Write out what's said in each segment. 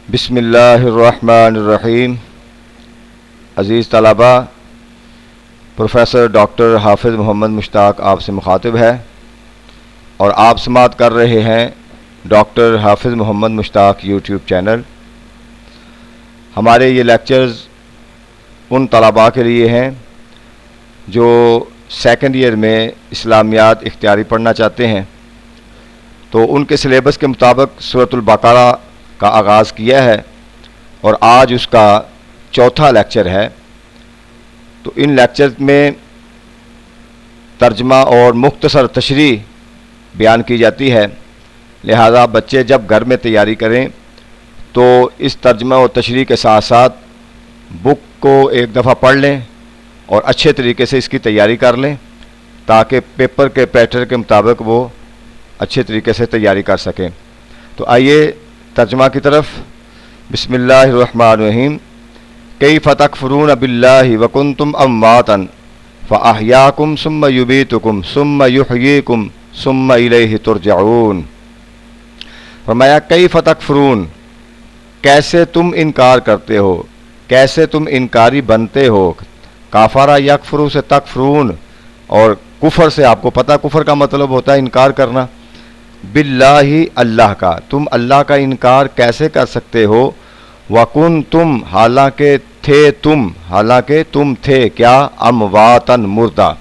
بسم اللہ الرحمن الرحیم. عزیز طلباء، پروفیسر ڈاکٹر حافظ محمد مشتاق آپ سے مخاطب ہے اور آپ سماعت کر رہے ہیں ڈاکٹر حافظ محمد مشتاق یوٹیوب چینل. ہمارے یہ لیکچرز ان طلباء کے لیے ہیں جو سیکنڈ ایئر میں اسلامیات اختیاری پڑھنا چاہتے ہیں. تو ان کے سلیبس کے مطابق سورۃ البقرہ کا آغاز کیا ہے اور آج اس کا چوتھا لیکچر ہے. تو ان لیکچر میں ترجمہ اور مختصر تشریح بیان کی جاتی ہے، لہذا بچے جب گھر میں تیاری کریں تو اس ترجمہ اور تشریح کے ساتھ ساتھ بک کو ایک دفعہ پڑھ لیں اور اچھے طریقے سے اس کی تیاری کر لیں تاکہ پیپر کے پیٹرن کے مطابق وہ اچھے طریقے سے تیاری کر سکیں. تو آئیے ترجمہ کی طرف. بسم اللہ الرحمن الرحیم. کیف تکفرون باللہ وکنتم امواتا فاحیاکم ثم یمیتکم ثم یحییکم ثم الیہ ترجعون. فرمایا کیف تکفرون، کیسے تم انکار کرتے ہو، کیسے تم انکاری بنتے ہو. کافرہ یکفرو سے تکفرون، اور کفر سے آپ کو پتہ کفر کا مطلب ہوتا ہے انکار کرنا. باللہ اللہ کا، تم اللہ کا انکار کیسے کر سکتے ہو. وکنتم، حالانکہ تم تھے کیا، امواتن مردہ.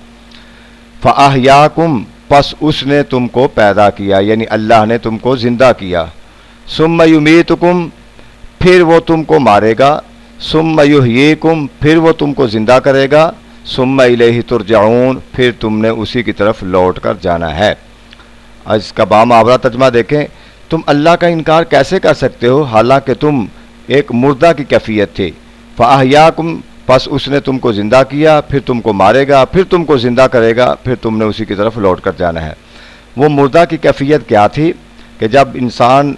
فاحیاکم، پس اس نے تم کو پیدا کیا، یعنی اللہ نے تم کو زندہ کیا. ثم یمیتکم، پھر وہ تم کو مارے گا. ثم یحییکم، پھر وہ تم کو زندہ کرے گا. ثم الیہ ترجعون، پھر تم نے اسی کی طرف لوٹ کر جانا ہے. اس کا بامحاورہ ترجمہ دیکھیں. تم اللہ کا انکار کیسے کر سکتے ہو حالانکہ تم ایک مردہ کی کیفیت تھے. فاحیاکم، پس اس نے تم کو زندہ کیا، پھر تم کو مارے گا، پھر تم کو زندہ کرے گا، پھر تم نے اسی کی طرف لوٹ کر جانا ہے. وہ مردہ کی کیفیت کیا تھی کہ جب انسان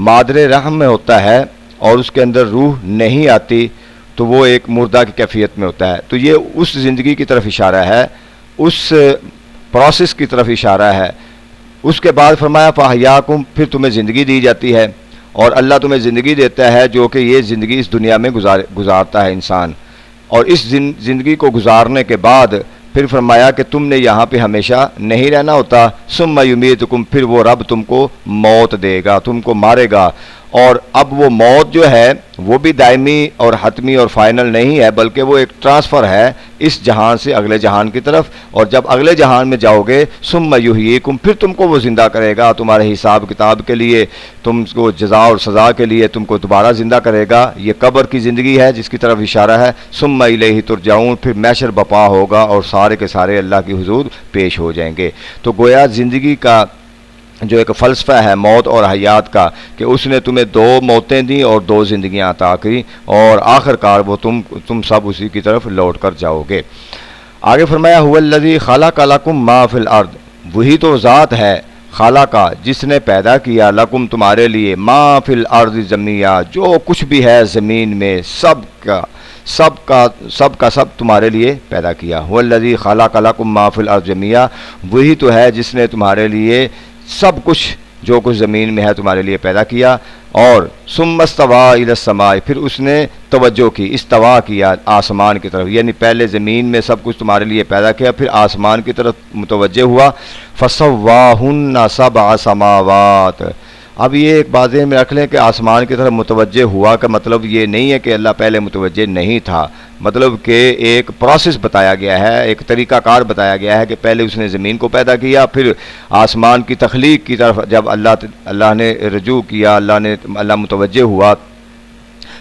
مادر رحم میں ہوتا ہے اور اس کے اندر روح نہیں آتی تو وہ ایک مردہ کی کیفیت میں ہوتا ہے. تو یہ اس زندگی کی طرف اشارہ ہے، اس پروسیس کی طرف اشارہ ہے. اس کے بعد فرمایا فاحیاکم، پھر تمہیں زندگی دی جاتی ہے اور اللہ تمہیں زندگی دیتا ہے جو کہ یہ زندگی اس دنیا میں گزارتا ہے انسان. اور اس زندگی کو گزارنے کے بعد پھر فرمایا کہ تم نے یہاں پہ ہمیشہ نہیں رہنا ہوتا. ثم یمیتکم، پھر وہ رب تم کو موت دے گا، تم کو مارے گا. اور اب وہ موت جو ہے وہ بھی دائمی اور حتمی اور فائنل نہیں ہے، بلکہ وہ ایک ٹرانسفر ہے اس جہان سے اگلے جہان کی طرف. اور جب اگلے جہان میں جاؤ گے ثم یحییکم، پھر تم کو وہ زندہ کرے گا تمہارے حساب کتاب کے لیے، تم کو جزا اور سزا کے لیے تم کو دوبارہ زندہ کرے گا. یہ قبر کی زندگی ہے جس کی طرف اشارہ ہے. ثم الیہ ترجعون، پھر محشر بپا ہوگا اور سارے کے سارے اللہ کی حضور پیش ہو جائیں گے. تو گویا زندگی کا جو ایک فلسفہ ہے موت اور حیات کا کہ اس نے تمہیں دو موتیں دیں اور دو زندگیاں عطا کی اور آخر کار وہ تم سب اسی کی طرف لوٹ کر جاؤ گے. آگے فرمایا هو الذی خلق لکم ما فی الارض، وہی تو ذات ہے خالق کا جس نے پیدا کیا لکم تمہارے لیے، ما فی الارض جمیعا، جو کچھ بھی ہے زمین میں سب کا تمہارے لیے پیدا کیا. هو الذی خلق لکم ما فی الارض جمیعا، وہی تو ہے جس نے تمہارے لیے سب کچھ جو کچھ زمین میں ہے تمہارے لیے پیدا کیا. اور ثم استوى الى السماء، پھر اس نے توجہ کی، استوا کیا آسمان کی طرف، یعنی پہلے زمین میں سب کچھ تمہارے لیے پیدا کیا، پھر آسمان کی طرف متوجہ ہوا. فسواہن سبع سماوات. اب یہ ایک بات ذہن میں رکھ لیں کہ آسمان کی طرف متوجہ ہوا کا مطلب یہ نہیں ہے کہ اللہ پہلے متوجہ نہیں تھا، مطلب کہ ایک پروسیس بتایا گیا ہے، ایک طریقہ کار بتایا گیا ہے کہ پہلے اس نے زمین کو پیدا کیا، پھر آسمان کی تخلیق کی طرف جب اللہ نے رجوع کیا، اللہ متوجہ ہوا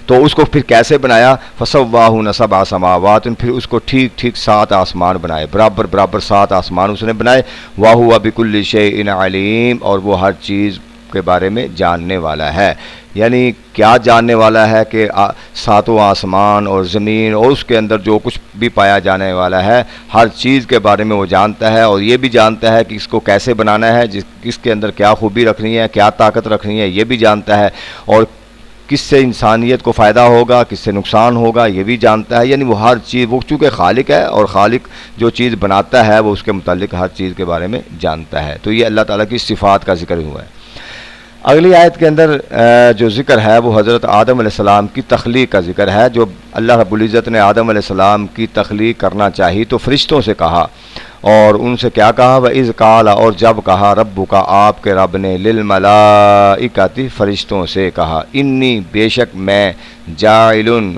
تو اس کو پھر کیسے بنایا. فسواہن سبع سماوات، پھر اس کو ٹھیک 7 آسمان بنائے، برابر 7 آسمان اس نے بنائے. وَهُوَ بِكُلِّ شَيْءٍ عَلِيمٌ، اور وہ ہر چیز کے بارے میں جاننے والا ہے. یعنی کیا جاننے والا ہے کہ 7 آسمان اور زمین اور اس کے اندر جو کچھ بھی پایا جانے والا ہے ہر چیز کے بارے میں وہ جانتا ہے، اور یہ بھی جانتا ہے کہ اس کو کیسے بنانا ہے، کس کے اندر کیا خوبی رکھنی ہے، کیا طاقت رکھنی ہے، یہ بھی جانتا ہے. اور کس سے انسانیت کو فائدہ ہوگا، کس سے نقصان ہوگا، یہ بھی جانتا ہے. یعنی وہ ہر چیز، وہ چونکہ خالق ہے اور خالق جو چیز بناتا ہے وہ اس کے متعلق ہر چیز کے بارے میں جانتا ہے. تو یہ اللہ تعالیٰ کی صفات کا ذکر ہوا ہے. اگلی آیت کے اندر جو ذکر ہے وہ حضرت آدم علیہ السلام کی تخلیق کا ذکر ہے. جو اللہ رب العزت نے آدم علیہ السلام کی تخلیق کرنا چاہی تو فرشتوں سے کہا, اور ان سے کیا کہا؟ وَإِذْ قَالَ, اور جب کہا, ربک, آپ کے رب نے, لِلْمَلَائِکَةِ, فرشتوں سے کہا, انی, بے شک میں, جاعلٌ,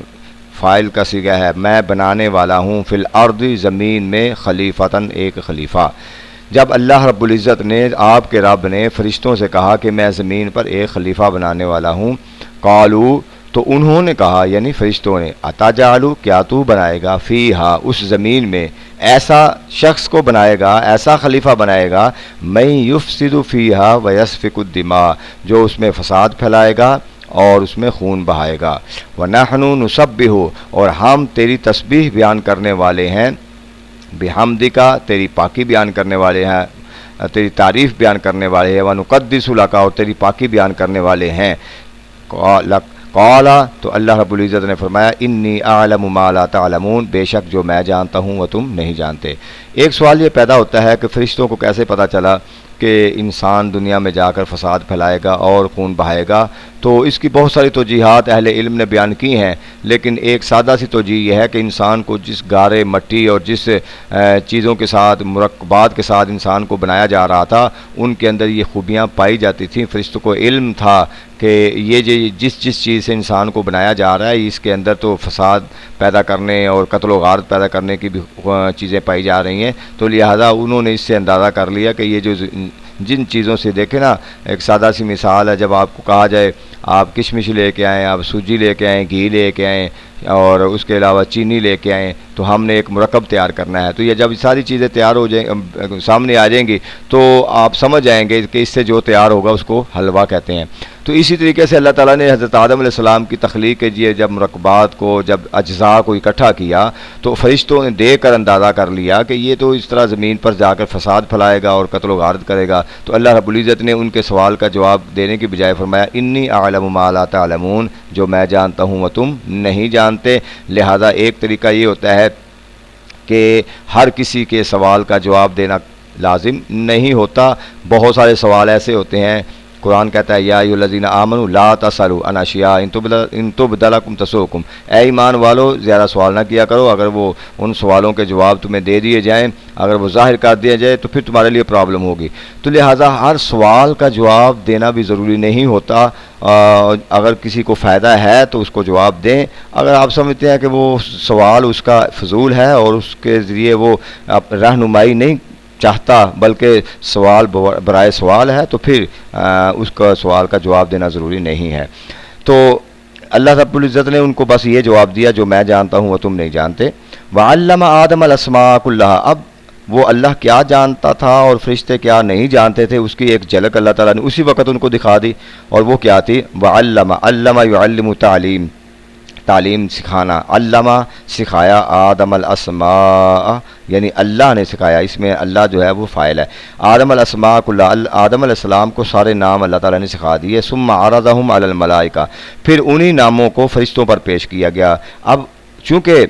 فاعل کا صیغہ ہے, میں بنانے والا ہوں, فی الارض, زمین میں, خلیفتاً, ایک خلیفہ. جب اللہ رب العزت نے, آپ کے رب نے فرشتوں سے کہا کہ میں زمین پر ایک خلیفہ بنانے والا ہوں, قالو, تو انہوں نے کہا, یعنی فرشتوں نے, اتجعل, کیا تو بنائے گا, فیہا, اس زمین میں, ایسا شخص کو بنائے گا, ایسا خلیفہ بنائے گا, من یفسد فیہا ویسفک الدماء, جو اس میں فساد پھیلائے گا اور اس میں خون بہائے گا, ونحن نسبح, اور ہم تیری تسبیح بیان کرنے والے ہیں, بحمدک, تیری پاکی بیان کرنے والے ہیں, تیری تعریف بیان کرنے والے ہیں, ونقدس لک, اور تیری پاکی بیان کرنے والے ہیں. قال, تو اللہ رب العزت نے فرمایا, انی اعلم ما لا تعلمون, بے شک جو میں جانتا ہوں وہ تم نہیں جانتے. ایک سوال یہ پیدا ہوتا ہے کہ فرشتوں کو کیسے پتہ چلا کہ انسان دنیا میں جا کر فساد پھیلائے گا اور خون بہائے گا؟ تو اس کی بہت ساری توجیحات اہل علم نے بیان کی ہیں، لیکن ایک سادہ سی توجیہ یہ ہے کہ انسان کو جس گارے مٹی اور جس چیزوں کے ساتھ، مرکبات کے ساتھ انسان کو بنایا جا رہا تھا، ان کے اندر یہ خوبیاں پائی جاتی تھیں. فرشتوں کو علم تھا کہ یہ جس چیز سے انسان کو بنایا جا رہا ہے، اس کے اندر تو فساد پیدا کرنے اور قتل و غارت پیدا کرنے کی بھی چیزیں پائی جا رہی ہیں. تو لہذا انہوں نے اس سے اندازہ کر لیا کہ یہ جو جن چیزوں سے، دیکھیں نا، ایک سادہ سی مثال ہے، جب آپ کو کہا جائے آپ کشمش لے کے آئیں، آپ سوجی لے کے آئیں، گھی لے کے آئیں اور اس کے علاوہ چینی لے کے آئیں، تو ہم نے ایک مرکب تیار کرنا ہے. تو یہ جب ساری چیزیں تیار ہو جائیں، سامنے آ جائیں گی، تو آپ سمجھ جائیں گے کہ اس سے جو تیار ہوگا اس کو حلوہ کہتے ہیں. تو اسی طریقے سے اللہ تعالیٰ نے حضرت آدم علیہ السلام کی تخلیق کے لیے جب مرکبات کو، جب اجزاء کو اکٹھا کیا، تو فرشتوں نے دیکھ کر اندازہ کر لیا کہ یہ تو اس طرح زمین پر جا کر فساد پھیلائے گا اور قتل و غارت کرے گا. تو اللہ رب العزت نے ان کے سوال کا جواب دینے کی بجائے فرمایا، انی اعلم ما لا تعلمون، جو میں جانتا ہوں وہ تم نہیں جانتے. لہذا ایک طریقہ یہ ہوتا ہے کہ ہر کسی کے سوال کا جواب دینا لازم نہیں ہوتا. بہت سارے سوال ایسے ہوتے ہیں، قرآن کہتا ہے یا ایھا الذین آمنوا لا تسألوا عن اشیاء ان تبد لکم تسؤکم، اے ایمان والو زیادہ سوال نہ کیا کرو، اگر وہ ان سوالوں کے جواب تمہیں دے دیے جائیں، اگر وہ ظاہر کر دیا جائے تو پھر تمہارے لیے پرابلم ہوگی. تو لہٰذا ہر سوال کا جواب دینا بھی ضروری نہیں ہوتا. اگر کسی کو فائدہ ہے تو اس کو جواب دیں. اگر آپ سمجھتے ہیں کہ وہ سوال اس کا فضول ہے اور اس کے ذریعے وہ رہنمائی نہیں چاہتا بلکہ سوال برائے سوال ہے، تو پھر اس کا سوال کا جواب دینا ضروری نہیں ہے. تو اللہ رب العزت نے ان کو بس یہ جواب دیا، جو میں جانتا ہوں وہ تم نہیں جانتے. وعلم آدم الاسماء کلها، اب وہ اللہ کیا جانتا تھا اور فرشتے کیا نہیں جانتے تھے، اس کی ایک جھلک اللہ تعالیٰ نے اسی وقت ان کو دکھا دی. اور وہ کیا تھی؟ وعلم، علم یعلم، تعلیم، تعلیم سکھانا، علامہ سکھایا، آدم الاسماء یعنی اللہ نے سکھایا. اس میں اللہ جو ہے وہ فاعل ہے. آدم الاسماء کلها، آدم علیہ السلام کو سارے نام اللہ تعالیٰ نے سکھا دیے. ثم عرضهم علی الملائکہ، پھر انہی ناموں کو فرشتوں پر پیش کیا گیا. اب چونکہ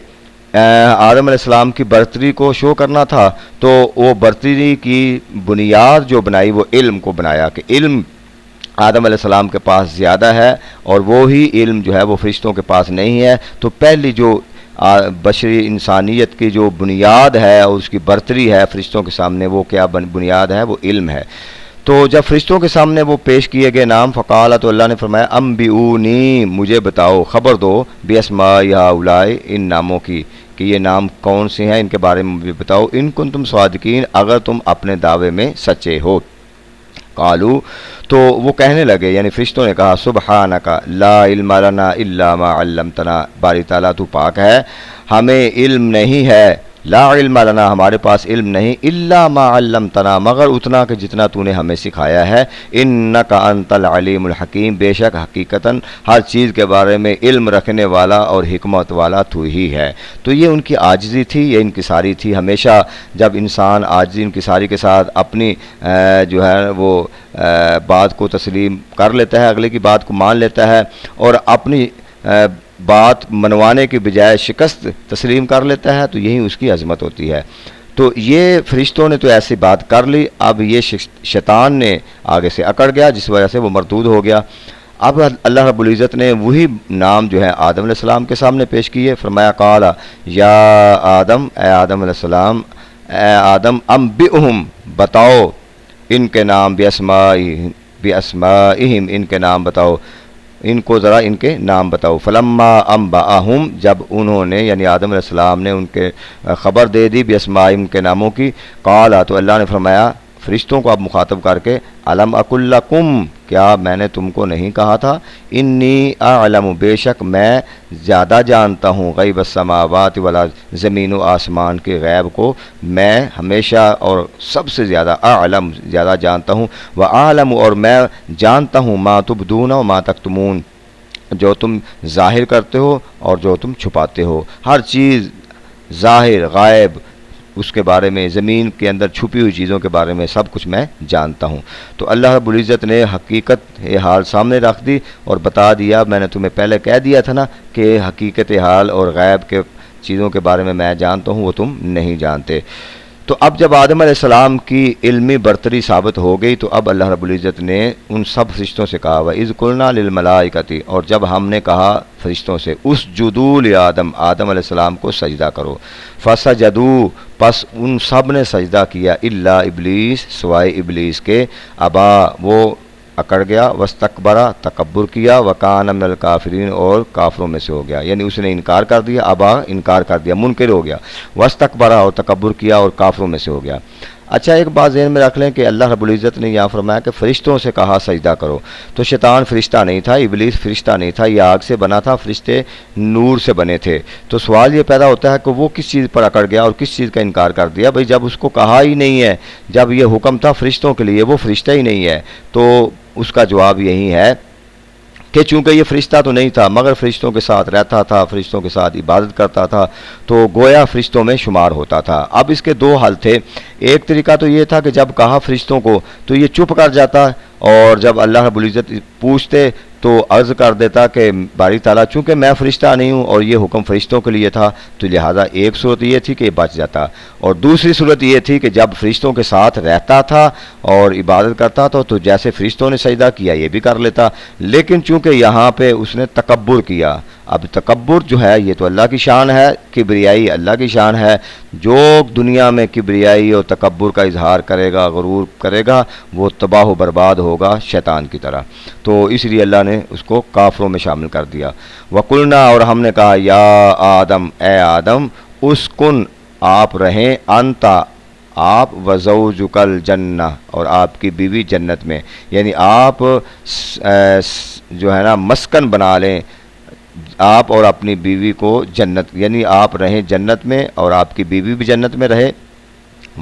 آدم علیہ السلام کی برتری کو شو کرنا تھا، تو وہ برتری کی بنیاد جو بنائی وہ علم کو بنایا، کہ علم آدم علیہ السلام کے پاس زیادہ ہے اور وہی علم جو ہے وہ فرشتوں کے پاس نہیں ہے. تو پہلی جو بشری انسانیت کی جو بنیاد ہے اور اس کی برتری ہے فرشتوں کے سامنے، وہ کیا بنیاد ہے؟ وہ علم ہے. تو جب فرشتوں کے سامنے وہ پیش کیے گئے نام، فقال، تو اللہ نے فرمایا، انبئونی، مجھے بتاؤ، خبر دو، باسماء ہؤلاء، ان ناموں کی، کہ یہ نام کون سے ہیں، ان کے بارے میں مجھے بتاؤ، ان کنتم صادقین، اگر تم اپنے دعوے میں سچے ہو. قالو، تو وہ کہنے لگے، یعنی فرشتوں نے کہا، سبحانک لا علم لنا الا ما علمتنا، باری تعالیٰ تو پاک ہے، ہمیں علم نہیں ہے، لا علم لنا، ہمارے پاس علم نہیں، الا ما علمتنا، مگر اتنا کہ جتنا تو نے ہمیں سکھایا ہے. انک انت العلیم الحکیم، بے شک حقیقتاً ہر چیز کے بارے میں علم رکھنے والا اور حکمت والا تو ہی ہے. تو یہ ان کی عاجزی تھی، یہ انکساری تھی. ہمیشہ جب انسان عاجزی انکساری کے ساتھ اپنی جو ہے وہ بات کو تسلیم کر لیتا ہے، اگلے کی بات کو مان لیتا ہے اور اپنی بات منوانے کی بجائے شکست تسلیم کر لیتا ہے، تو یہی اس کی عظمت ہوتی ہے. تو یہ فرشتوں نے تو ایسی بات کر لی، اب یہ شیطان نے آگے سے اکڑ گیا، جس وجہ سے وہ مردود ہو گیا۔ اب اللہ رب العزت نے وہی نام جو ہے آدم علیہ السلام کے سامنے پیش کیے، فرمایا قال یا آدم، اے آدم علیہ السلام، اے آدم انبئہم، بتاؤ ان کے نام، باسمائہم، ان کے نام بتاؤ، ان کو ذرا ان کے نام بتاؤ۔ فلما انبأہم، جب انہوں نے یعنی آدم علیہ السلام نے ان کے خبر دے دی باسمائہم کے ناموں کی، قال، تو اللہ نے فرمایا فرشتوں کو اب مخاطب کر کے، الم اقل لکم، کیا میں نے تم کو نہیں کہا تھا، انی اعلم، بے شک میں زیادہ جانتا ہوں، غیب السماوات والارض، زمین و آسمان کے غیب کو میں ہمیشہ اور سب سے زیادہ اعلم، زیادہ جانتا ہوں، واعلم، اور میں جانتا ہوں، ما تبدون و ما تکتمون، جو تم ظاہر کرتے ہو اور جو تم چھپاتے ہو، ہر چیز ظاہر غائب اس کے بارے میں، زمین کے اندر چھپی ہوئی چیزوں کے بارے میں سب کچھ میں جانتا ہوں۔ تو اللہ رب العزت نے حقیقت حال سامنے رکھ دی اور بتا دیا، میں نے تمہیں پہلے کہہ دیا تھا نا کہ حقیقت حال اور غیب کے چیزوں کے بارے میں جانتا ہوں، وہ تم نہیں جانتے۔ تو اب جب آدم علیہ السلام کی علمی برتری ثابت ہو گئی تو اب اللہ رب العزت نے ان سب فرشتوں سے کہا، وَإِذْ قُلْنَا لِلْمَلَائِكَةِ، اور جب ہم نے کہا فرشتوں سے، اسجدوا لآدم، آدم علیہ السلام کو سجدہ کرو، فسجدوا، پس ان سب نے سجدہ کیا، الا ابلیس، سوائے ابلیس کے، ابا، وہ اکڑ گیا، واستکبرا، تکبر کیا، وکان من الکافرین، اور کافروں میں سے ہو گیا، یعنی اس نے انکار کر دیا، ابا انکار کر دیا، منکر ہو گیا، واستکبرا، اور تکبر کیا اور کافروں میں سے ہو گیا۔ اچھا ایک بات ذہن میں رکھ لیں کہ اللہ رب العزت نے یہاں فرمایا کہ فرشتوں سے کہا سجدہ کرو، تو شیطان فرشتہ نہیں تھا، ابلیس فرشتہ نہیں تھا، یہ آگ سے بنا تھا، فرشتے نور سے بنے تھے۔ تو سوال یہ پیدا ہوتا ہے کہ وہ کس چیز پر اکڑ گیا اور کس چیز کا انکار کر دیا؟ بھئی جب اس کو کہا ہی نہیں ہے، جب یہ حکم تھا فرشتوں کے لیے، وہ فرشتہ ہی نہیں ہے، تو اس کا جواب یہی ہے کہ چونکہ یہ فرشتہ تو نہیں تھا مگر فرشتوں کے ساتھ رہتا تھا، فرشتوں کے ساتھ عبادت کرتا تھا، تو گویا فرشتوں میں شمار ہوتا تھا۔ اب اس کے دو حل تھے، ایک طریقہ تو یہ تھا کہ جب کہا فرشتوں کو تو یہ چپ کر جاتا، اور جب اللہ رب العزت پوچھتے تو عرض کر دیتا کہ باری تعالیٰ چونکہ میں فرشتہ نہیں ہوں اور یہ حکم فرشتوں کے لیے تھا، تو لہٰذا ایک صورت یہ تھی کہ یہ بچ جاتا، اور دوسری صورت یہ تھی کہ جب فرشتوں کے ساتھ رہتا تھا اور عبادت کرتا تھا تو جیسے فرشتوں نے سجدہ کیا یہ بھی کر لیتا، لیکن چونکہ یہاں پہ اس نے تکبر کیا۔ اب تکبر جو ہے یہ تو اللہ کی شان ہے، کبریائی اللہ کی شان ہے، جو دنیا میں کبریائی اور تکبر کا اظہار کرے گا، غرور کرے گا، وہ تباہ و برباد ہوگا شیطان کی طرح، تو اس لیے اللہ نے اس کو کافروں میں شامل کر دیا۔ وَقُلْنَا، اور ہم نے کہا، یا آدم، اے آدم، اسکن، آپ رہیں، انتا، آپ، وزوجک الجنہ، اور آپ کی بیوی جنت میں، یعنی آپ جو ہے نا مسکن بنا لیں، آپ اور اپنی بیوی کو جنت، یعنی آپ رہیں جنت میں اور آپ کی بیوی بھی جنت میں رہے،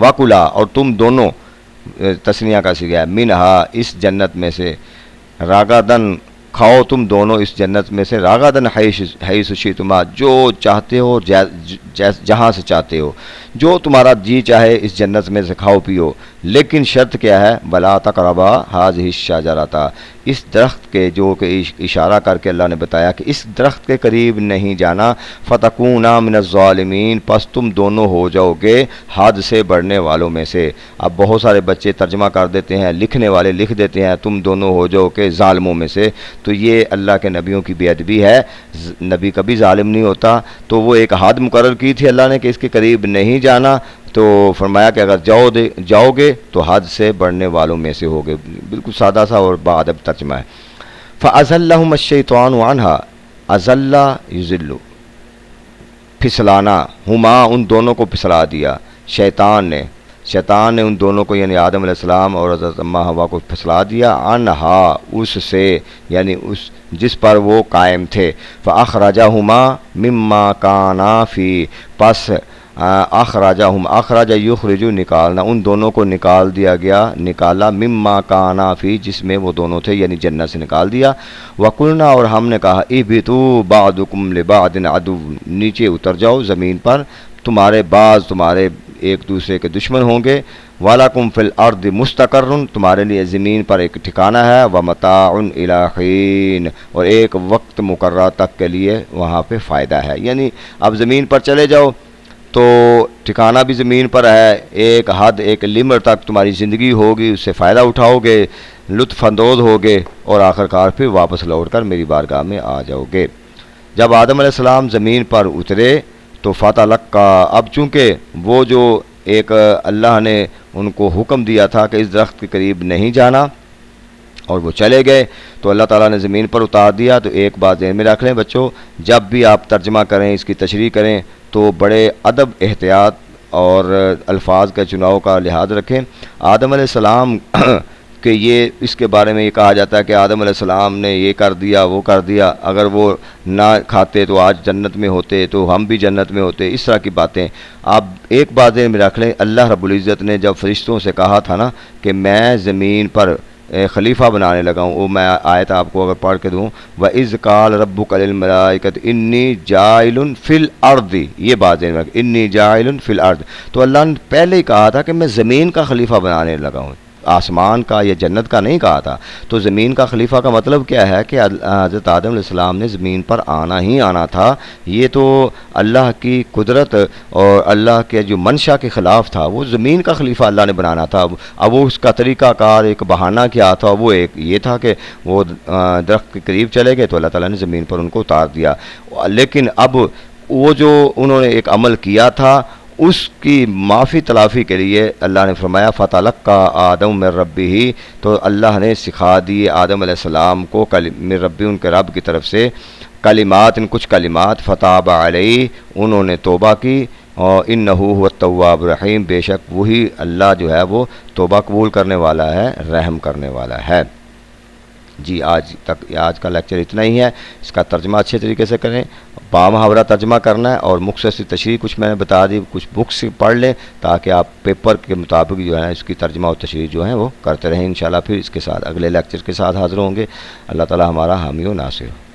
وَكُلَا، اور تم دونوں، تثنیہ کا صیغہ ہے، منہا، اس جنت میں سے، راغدن، کھاؤ تم دونوں اس جنت میں سے، راغدن حیث شئتما، جو چاہتے ہو، جہاں سے چاہتے ہو، جو تمہارا جی چاہے اس جنت میں سے کھاؤ پیو، لیکن شرط کیا ہے، بلا تقربا ہذہ الشجرۃ، اس درخت کے، جو کہ اشارہ کر کے اللہ نے بتایا کہ اس درخت کے قریب نہیں جانا، فتکونا من الظالمین، پس تم دونوں ہو جاؤ گے حد سے بڑھنے والوں میں سے۔ اب بہت سارے بچے ترجمہ کر دیتے ہیں، لکھنے والے لکھ دیتے ہیں تم دونوں ہو جاؤ گے ظالموں میں سے، تو یہ اللہ کے نبیوں کی بے ادبی ہے، نبی کبھی ظالم نہیں ہوتا، تو وہ ایک حد مقرر کی تھی اللہ نے کہ اس کے قریب نہیں جانا، تو فرمایا کہ اگر جاؤ گے تو حد سے بڑھنے والوں میں سے ہوگے، بالکل سادہ سا اور باادب ترجمہ ہے۔ فَأَزَلَّهُمَ الشَّيْطَانُ عَنْهَا، أَزَلَّ يُزِلُّ، پھسلانا، ہما، ان دونوں کو پھسلا دیا، شیطان نے ان دونوں کو یعنی آدم علیہ السلام اور حضرت اماں حوا کو پھسلا دیا، عنہا، اس سے، یعنی اس جس پر وہ قائم تھے، فَأَخْرَجَهُمَا مِمَّا كَانَا فِيهِ، پس اخراج یخرج، نکالنا، ان دونوں کو نکال دیا گیا، نکالا، مما کانا فی، جس میں وہ دونوں تھے، یعنی جنت سے نکال دیا۔ وقلنا، اور ہم نے کہا، اہبطوا بعضکم لبعض عدو، نیچے اتر جاؤ زمین پر، تمہارے بعض تمہارے ایک دوسرے کے دشمن ہوں گے، وَلَكُمْ فِي الْأَرْضِ مُسْتَقَرٌّ، تمہارے لیے زمین پر ایک ٹھکانہ ہے، وَمَتَاعٌ إِلَىٰ حِينٍ، اور ایک وقت مقررہ تک کے لیے وہاں پہ فائدہ ہے، یعنی اب زمین پر چلے جاؤ، تو ٹھکانہ بھی زمین پر ہے، ایک حد ایک لمٹ تک تمہاری زندگی ہوگی، اس سے فائدہ اٹھاؤ گے، لطف اندوز ہوگے، اور آخر کار پھر واپس لوٹ کر میری بارگاہ میں آ جاؤ گے۔ جب آدم علیہ السلام زمین پر اترے تو فتح لقا، اب چونکہ وہ جو ایک اللہ نے ان کو حکم دیا تھا کہ اس درخت کے قریب نہیں جانا، اور وہ چلے گئے، تو اللہ تعالیٰ نے زمین پر اتار دیا۔ تو ایک بات ذہن میں رکھ لیں بچوں، جب بھی آپ ترجمہ کریں، اس کی تشریح کریں، تو بڑے ادب، احتیاط اور الفاظ کا چناؤ کا لحاظ رکھیں۔ آدم علیہ السلام کہ یہ اس کے بارے میں یہ کہا جاتا ہے کہ آدم علیہ السلام نے یہ کر دیا، وہ کر دیا، اگر وہ نہ کھاتے تو آج جنت میں ہوتے، تو ہم بھی جنت میں ہوتے، اس طرح کی باتیں۔ آپ ایک بات ذہن میں رکھ لیں، اللہ رب العزت نے جب فرشتوں سے کہا تھا نا کہ میں زمین پر خلیفہ بنانے لگا ہوں، وہ میں آیت آپ کو اگر پڑھ کے دوں، وَإِذْ قَالَ رَبُّكَ لِلْمَلَائِكَةِ إِنِّي جَاعِلٌ فِي الْأَرْضِ، یہ بات ذہن میں رکھ، إِنِّي جَاعِلٌ فِي الْأَرْضِ، تو اللہ نے پہلے ہی کہا تھا کہ میں زمین کا خلیفہ بنانے لگا ہوں، آسمان کا یا جنت کا نہیں کہا تھا۔ تو زمین کا خلیفہ کا مطلب کیا ہے کہ حضرت آدم علیہ السلام نے زمین پر آنا ہی آنا تھا۔ یہ تو اللہ کی قدرت اور اللہ کے جو منشا کے خلاف تھا، وہ زمین کا خلیفہ اللہ نے بنانا تھا۔ اب وہ اس کا طریقہ کار ایک بہانہ کیا تھا، وہ ایک یہ تھا کہ وہ درخت کے قریب چلے گئے تو اللہ تعالیٰ نے زمین پر ان کو اتار دیا۔ لیکن اب وہ جو انہوں نے ایک عمل کیا تھا، اس کی معافی تلافی کے لیے اللہ نے فرمایا فَتَلَقَّىٰ آدَمُ مِن رَبِّهِ، تو اللہ نے سکھا دیے آدم علیہ السلام کو من ربی، ان کے رب کی طرف سے، کلمات، کچھ کلمات، فَتَابَ عَلَيْهِ، انہوں نے توبہ کی، اور اِنَّهُ هُوَ التَّوَّابُ الرَّحِيمُ، بے شک وہی اللہ جو ہے وہ توبہ قبول کرنے والا ہے، رحم کرنے والا ہے۔ جی آج کا لیکچر اتنا ہی ہے۔ اس کا ترجمہ اچھے طریقے سے کریں، بامحاورہ ترجمہ کرنا ہے، اور مختصر تشریح کچھ میں نے بتا دی، کچھ بکس پڑھ لیں تاکہ آپ پیپر کے مطابق جو ہے اس کی ترجمہ اور تشریح جو ہے وہ کرتے رہیں۔ انشاءاللہ پھر اس کے ساتھ اگلے لیکچر کے ساتھ حاضر ہوں گے۔ اللہ تعالی ہمارا حامی و ناصر ہو۔